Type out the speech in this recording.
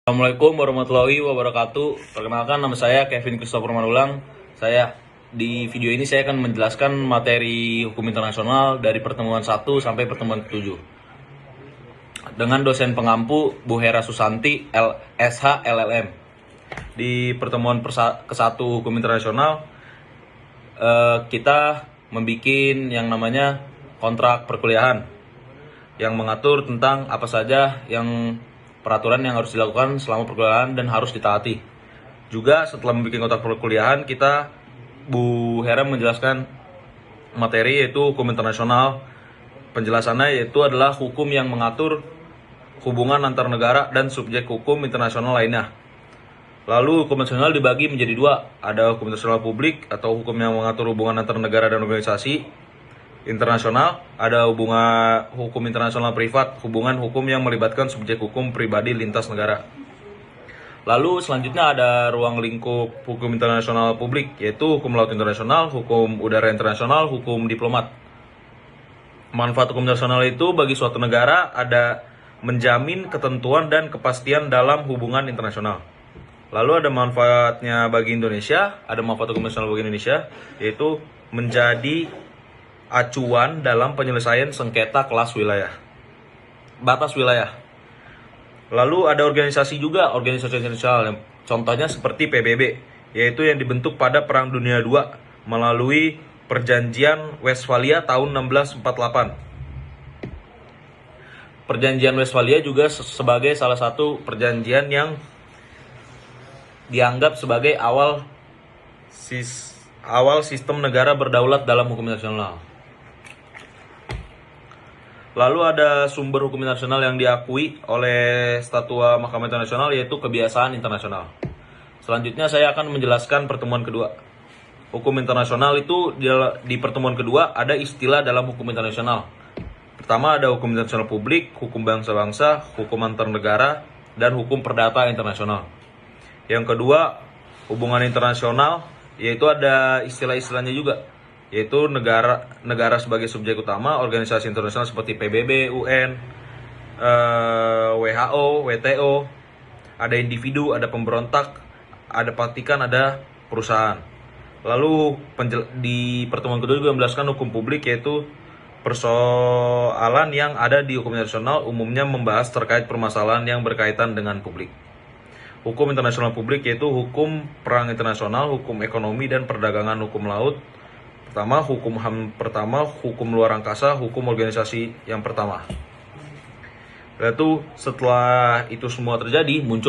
Assalamualaikum warahmatullahi wabarakatuh. Perkenalkan, nama saya Kevin Christopher Manulang. Di video ini saya akan menjelaskan materi hukum internasional dari pertemuan 1 sampai pertemuan 7 dengan dosen pengampu Bu Hera Susanti SH LLM. Di pertemuan ke-1 hukum internasional kita membuat yang namanya kontrak perkuliahan yang mengatur tentang apa saja yang peraturan yang harus dilakukan selama perkuliahan dan harus ditaati. Juga setelah membuat kontrak perkuliahan, Bu Hera menjelaskan materi yaitu hukum internasional. Penjelasannya yaitu adalah hukum yang mengatur hubungan antar negara dan subjek hukum internasional lainnya. Lalu hukum internasional dibagi menjadi dua, ada hukum internasional publik atau hukum yang mengatur hubungan antar negara dan organisasi internasional, ada hukum internasional privat, hubungan hukum yang melibatkan subjek hukum pribadi lintas negara. Lalu selanjutnya ada ruang lingkup hukum internasional publik, yaitu hukum laut internasional, hukum udara internasional, hukum diplomat. Manfaat hukum internasional itu bagi suatu negara ada menjamin ketentuan dan kepastian dalam hubungan internasional. Lalu ada manfaatnya bagi Indonesia, ada manfaat hukum internasional bagi Indonesia, yaitu menjadi acuan dalam penyelesaian sengketa batas wilayah. Lalu ada organisasi juga, organisasi internasional, contohnya seperti PBB, yaitu yang dibentuk pada Perang Dunia II melalui Perjanjian Westphalia tahun 1648. Perjanjian Westphalia juga sebagai salah satu perjanjian yang dianggap sebagai awal sistem negara berdaulat dalam hukum internasional. Lalu ada sumber hukum internasional yang diakui oleh Statua Mahkamah Internasional, yaitu kebiasaan internasional. Selanjutnya saya akan menjelaskan pertemuan kedua. Hukum internasional itu di pertemuan kedua ada istilah dalam hukum internasional. Pertama ada hukum internasional publik, hukum bangsa-bangsa, hukum antar negara, dan hukum perdata internasional. Yang kedua, hubungan internasional, yaitu ada istilah-istilahnya juga, yaitu negara sebagai subjek utama, organisasi internasional seperti PBB, UN, WHO, WTO, ada individu, ada pemberontak, ada Vatikan, ada perusahaan. Lalu di pertemuan kedua juga menjelaskan hukum publik, yaitu persoalan yang ada di hukum internasional umumnya membahas terkait permasalahan yang berkaitan dengan publik. Hukum internasional publik yaitu hukum perang internasional, hukum ekonomi dan perdagangan, hukum laut. Pertama, hukum HAM pertama, hukum luar angkasa, hukum organisasi yang pertama. Lalu setelah itu semua terjadi, muncul